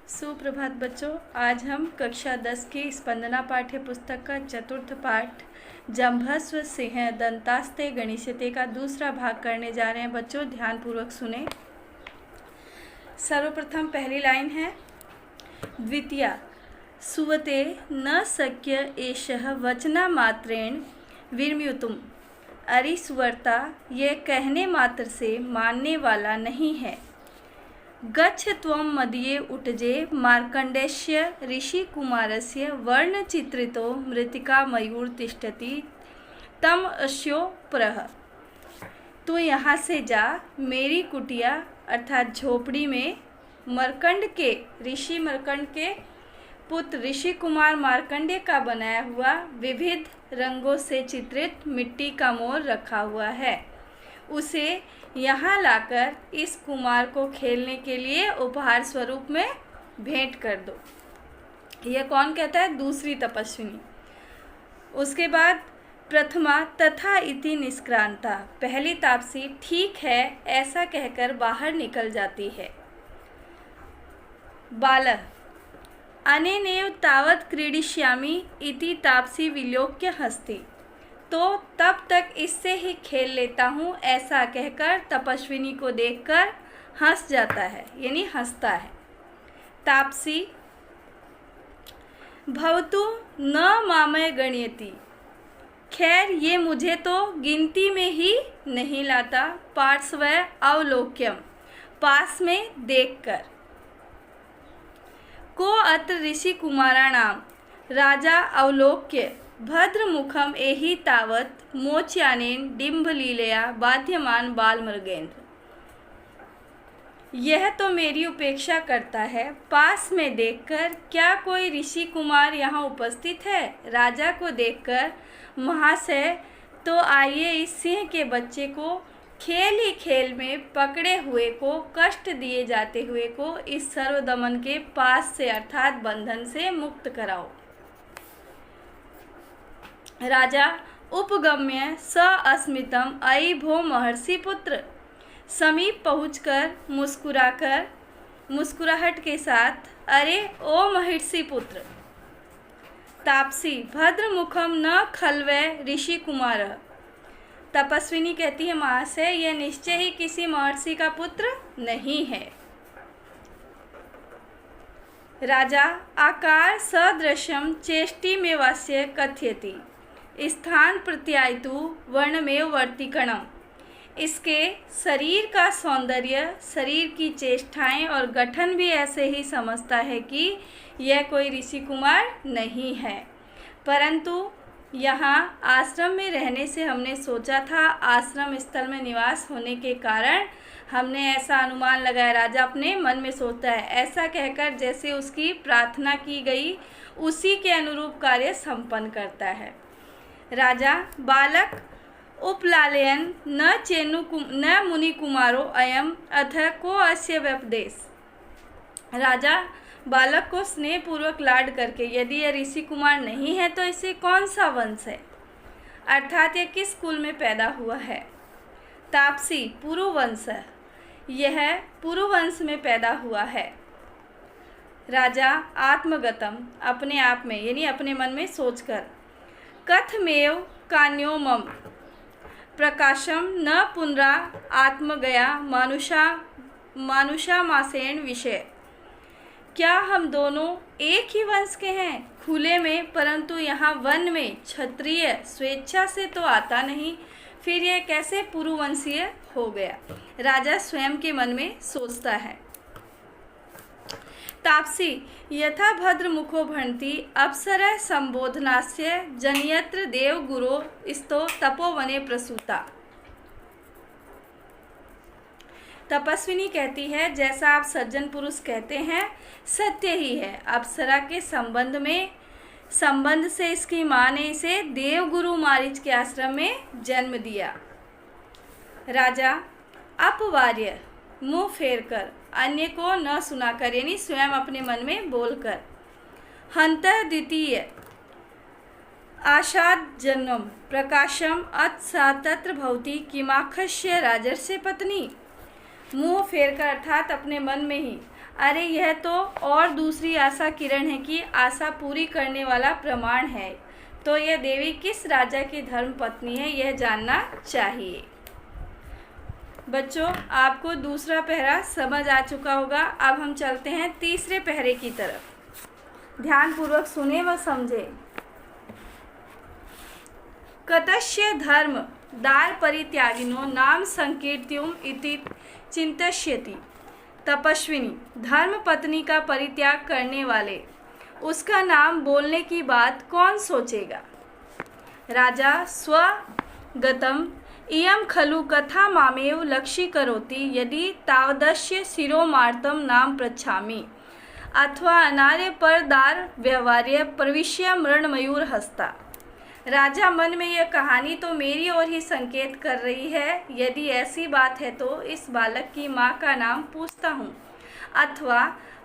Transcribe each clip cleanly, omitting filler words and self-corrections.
सुप्रभात बच्चों, आज हम कक्षा 10 की स्पंदना पाठ्य पुस्तक का चतुर्थ पाठ जंभस्व सिंह दंतास्ते गणिष्यते का दूसरा भाग करने जा रहे हैं। बच्चों ध्यानपूर्वक सुने। सर्वप्रथम पहली लाइन है द्वितीया सुवते न शक्य एषः वचना मात्रेण विर्म्युतुम्। अरिस्वर्ता ये कहने मात्र से मानने वाला नहीं है। गच्छ त्वं मदीये उटजे मार्कण्डेयस्य ऋषिकुमारस्य वर्णचित्रितो मृत्तिका मयूर तिष्ठति तम अस्यो प्रह। तू यहाँ से जा, मेरी कुटिया अर्थात झोपड़ी में ऋषि मर्कंड के पुत्र ऋषि कुमार मार्कंडेय का बनाया हुआ विविध रंगों से चित्रित मिट्टी का मोर रखा हुआ है। उसे यहाँ लाकर इस कुमार को खेलने के लिए उपहार स्वरूप में भेंट कर दो। यह कौन कहता है? दूसरी तपस्विनी। उसके बाद प्रथमा तथा इति निष्क्रांता, पहली तापसी ठीक है ऐसा कहकर बाहर निकल जाती है। बालः अनेनैव तावत् क्रीडिष्यामि इति तापसी विलोक्य हस्ति, तो तब तक इससे ही खेल लेता हूँ ऐसा कहकर तपस्विनी को देखकर हंस जाता है, यानी हंसता है। तापसी भवतु न मामय गण्यति, खैर ये मुझे तो गिनती में ही नहीं लाता। पार्श्व अवलोक्यम, पास में देखकर। को अत्र ऋषि कुमाराणाम राजा अवलोक्य भद्रमुखम एहि तावत मोच्यानेन डिम्भलीलया बाध्यमान बालमृगेंद्र। यह तो मेरी उपेक्षा करता है, पास में देखकर क्या कोई ऋषि कुमार यहाँ उपस्थित है? राजा को देखकर महाशय तो आइए इस सिंह के बच्चे को खेल ही खेल में पकड़े हुए को कष्ट दिए जाते हुए को इस सर्वदमन के पास से अर्थात बंधन से मुक्त कराओ। राजा उपगम्य स अस्मितम अयि भो महर्षि पुत्र, समीप पहुंचकर मुस्कुराहट के साथ अरे ओ महर्षि पुत्र। तापसी भद्रमुखम न खल्वे ऋषि कुमार, तपस्विनी कहती है महाशय यह निश्चय ही किसी महर्षि का पुत्र नहीं है। राजा आकार सदृशम चेष्टिमेवास्य कथयति, स्थान प्रत्यायतु वर्णमेव वर्तिकणम, इसके शरीर का सौंदर्य, शरीर की चेष्टाएं और गठन भी ऐसे ही समझता है कि यह कोई ऋषि कुमार नहीं है। परंतु यहाँ आश्रम में रहने से हमने सोचा था, आश्रम स्थल में निवास होने के कारण हमने ऐसा अनुमान लगाया। राजा अपने मन में सोचता है, ऐसा कहकर जैसे उसकी प्रार्थना की गई उसी के अनुरूप कार्य संपन्न करता है। राजा बालक उपलालयन न मुनि कुमारो अयम अथ को अस्य व्यपदेश। राजा बालक को स्नेह पूर्वक लाड करके यदि यह ऋषि कुमार नहीं है तो इसे कौन सा वंश है, अर्थात यह किस कुल में पैदा हुआ है? तापसी पुरुवंश, यह पुरुवंश में पैदा हुआ है। राजा आत्मगतम, अपने आप में यानी अपने मन में सोचकर। कथमेव कान्यो मम प्रकाशम न पुनरा आत्मगया मानुषा मासेन विषय, क्या हम दोनों एक ही वंश के हैं खुले में, परंतु यहाँ वन में क्षत्रिय स्वेच्छा से तो आता नहीं, फिर यह कैसे पुरुवंशीय हो गया? राजा स्वयं के मन में सोचता है। तापसी यथा भद्रमुखो भणति अप्सरः संबोधनास्य जनयत्र देव गुरो स्तो तपोवने प्रसूता। तपस्विनी कहती है जैसा आप सज्जन पुरुष कहते हैं सत्य ही है। अप्सरा के संबंध से इसकी माँ ने इसे देवगुरु मारीच के आश्रम में जन्म दिया। राजा अपवार्य, मुंह फेरकर, अन्य को न सुनाकर यानी स्वयं अपने मन में बोलकर। हंत द्वितीय आशाद जन्म प्रकाशम अथ सा तत्र भवती किमाक्षस्य राजर्षि पत्नी। मुंह फेरकर अर्थात अपने मन में ही, अरे यह तो और दूसरी आशा किरण है कि आशा पूरी करने वाला प्रमाण है, तो यह देवी किस राजा की धर्म पत्नी है यह जानना चाहिए। बच्चों, आपको दूसरा पहरा समझ आ चुका होगा। अब हम चलते हैं तीसरे पहरे की तरफ। ध्यानपूर्वक सुने व समझे। कतस्य धर्म दार परित्यागिनो नाम संकीर्त्युम इति चिंतयति। तपस्विनी, धर्म पत्नी का परित्याग करने वाले, उसका नाम बोलने की बात कौन सोचेगा। राजा स्वगतम इयं खलु कथा मामेव लक्षीकरोति यदि तावदस्य शिरोमार्तं नाम पृच्छामि अथवा अनार्य परदार व्यवहार्य प्रविश्य मृणमयूर हस्ता। राजा मन में यह कहानी तो मेरी ओर ही संकेत कर रही है, यदि ऐसी बात है तो इस बालक की माँ का नाम पूछता हूँ, अथवा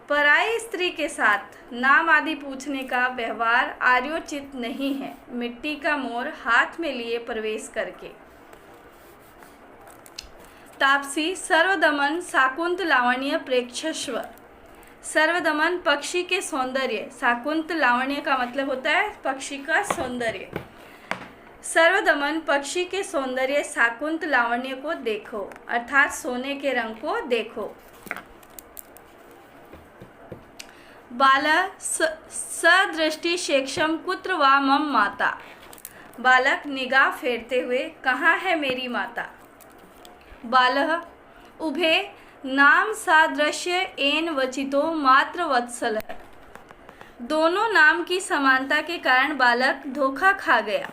पराई स्त्री के साथ नाम आदि पूछने का व्यवहार आर्योचित नहीं है। मिट्टी का मोर हाथ में लिए प्रवेश करके। तापसी सर्वदमन शाकुंत लावण्य प्रेक्षस्व। सर्वदमन पक्षी के सौंदर्य, शाकुंत लावण्य का मतलब होता है पक्षी का सौंदर्य। सर्वदमन पक्षी के सौंदर्य शाकुंत लावण्य को देखो, अर्थात सोने के रंग को देखो। बालक सदृष्टि शेक्षम कुत्र वा मम माता। बालक निगाह फेरते हुए, कहाँ है मेरी माता। बालः उभे नाम सादृश्य एन वचितो मात्र वत्सल। दोनों नाम की समानता के कारण बालक धोखा खा गया।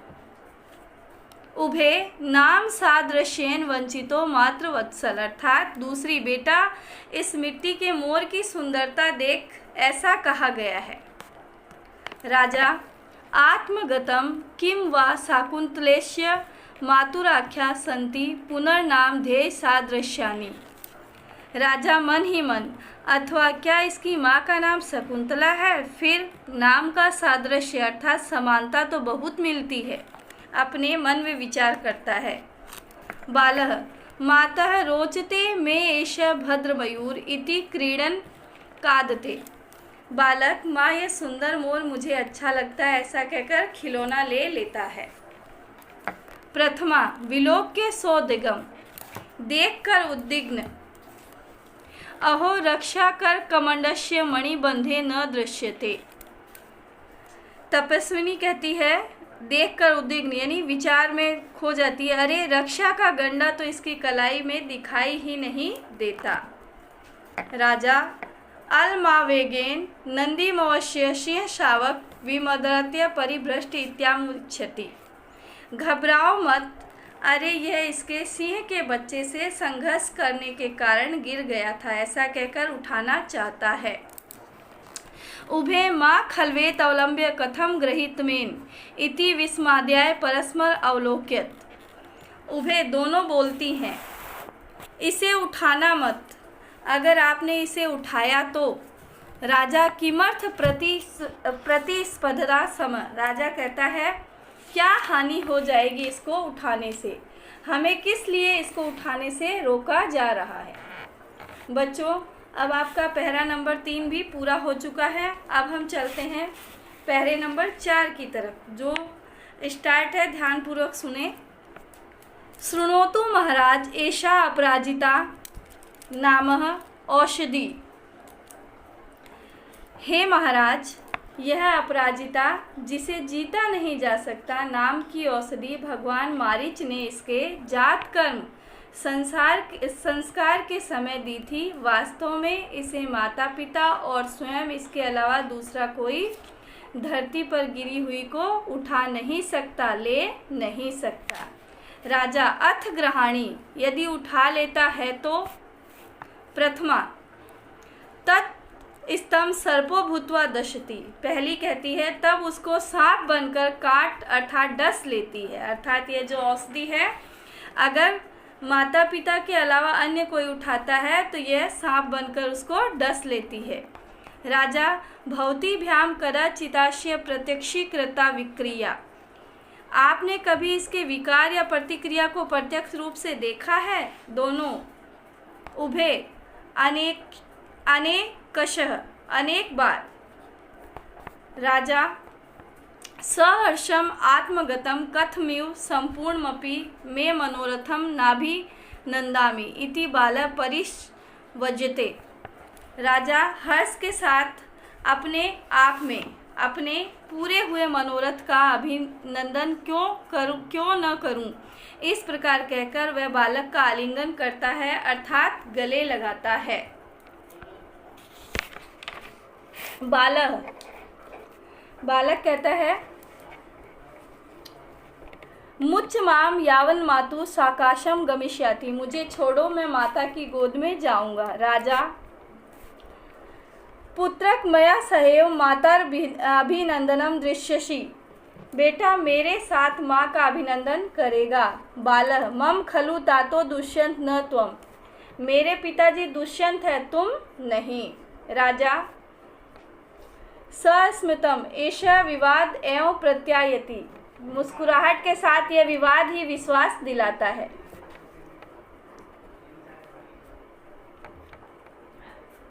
उभे नाम सादृश्येन वंचितो मात्र वत्सल, अर्थात दूसरी बेटा इस मिट्टी के मोर की सुंदरता देख ऐसा कहा गया है। राजा आत्मगतम किम वा शाकुंतलेस्य मातुराख्या संति पुनर्नाम ध्येय सादृश्यानि। राजा मन ही मन, अथवा क्या इसकी माँ का नाम शकुंतला है, फिर नाम का सादृश्य अर्थात समानता तो बहुत मिलती है, अपने मन में विचार करता है। बालः मातः रोचते मे एष भद्रमयूर इति क्रीडन कादते। बालक, माँ यह सुंदर मोर मुझे अच्छा लगता है ऐसा कहकर खिलौना ले लेता है। प्रथमा विलोक्य सौदिगम, देखकर उद्विग्न। अहो रक्षा कर कमंडस्य मणिबंधे न दृश्यते। तपस्विनी कहती है, देखकर उद्विग्न यानी विचार में खो जाती है, अरे रक्षा का गंडा तो इसकी कलाई में दिखाई ही नहीं देता। राजा अलमावेगेन नंदीमवश्य सिंह शावक विमदरत्य परिभ्रष्ट इत्यामुच्यति। घबराओ मत, अरे यह इसके सिंह के बच्चे से संघर्ष करने के कारण गिर गया था ऐसा कहकर उठाना चाहता है। उभे माँ खलवेत अवलंब्य कथम गृहीतमेन इति विस्माद्याय परस्पर अवलोक्यत। उभे दोनों बोलती हैं, इसे उठाना मत, अगर आपने इसे उठाया तो। राजा किमर्थ प्रतिस्पर्धा सम। राजा कहता है, क्या हानि हो जाएगी इसको उठाने से, हमें किस लिए इसको उठाने से रोका जा रहा है। बच्चों, अब आपका पहरा नंबर 3 भी पूरा हो चुका है। अब हम चलते हैं पहरे नंबर 4 की तरफ, जो स्टार्ट है, ध्यानपूर्वक सुने। शृणोतु महाराज एषा अपराजिता नामः औषधि। हे महाराज, यह अपराजिता जिसे जीता नहीं जा सकता नाम की औषधि भगवान मारीच ने इसके जात कर्म संस्कार के समय दी थी। वास्तव में इसे माता पिता और स्वयं इसके अलावा दूसरा कोई धरती पर गिरी हुई को उठा नहीं सकता, ले नहीं सकता। राजा अथ ग्रहाणी, यदि उठा लेता है तो। प्रथमा तत् स्तंभ सर्पो भूत्वा दशति। पहली कहती है तब उसको सांप बनकर काट अर्थात डस लेती है, अर्थात ये जो औषधि है अगर माता पिता के अलावा अन्य कोई उठाता है तो यह सांप बनकर उसको डस लेती है। राजा भवतीभ्याम कदाचितास्य प्रत्यक्षीकृता विक्रिया। आपने कभी इसके विकार या प्रतिक्रिया को प्रत्यक्ष रूप से देखा है? दोनों। उभे, अनेकशः, अनेक बार। राजा, सहर्षम आत्मगतम कथमिव संपूर्णमपि मे मनोरथम नाभिनंदामि इति बालः परिष्वज्यते। राजा हर्ष के साथ अपने आप में अपने पूरे हुए मनोरथ का अभिनंदन क्यों न करूं, इस प्रकार कहकर वह बालक का आलिंगन करता है, अर्थात गले लगाता है। बालक कहता है, मुच्च माम यावन मातु साकाशम गमिष्याति, मुझे छोड़ो, मैं माता की गोद में जाऊंगा। राजा, पुत्रक मया सहैव मातर अभिनंदनम दृश्यसि, बेटा मेरे साथ माँ का अभिनंदन करेगा। बालः, मम खलु तातो दुष्यंत न त्वम, मेरे पिताजी दुष्यंत है, तुम नहीं। राजा, सस्मितम एषः विवाद एवं प्रत्यायति, मुस्कुराहट के साथ यह विवाद ही विश्वास दिलाता है।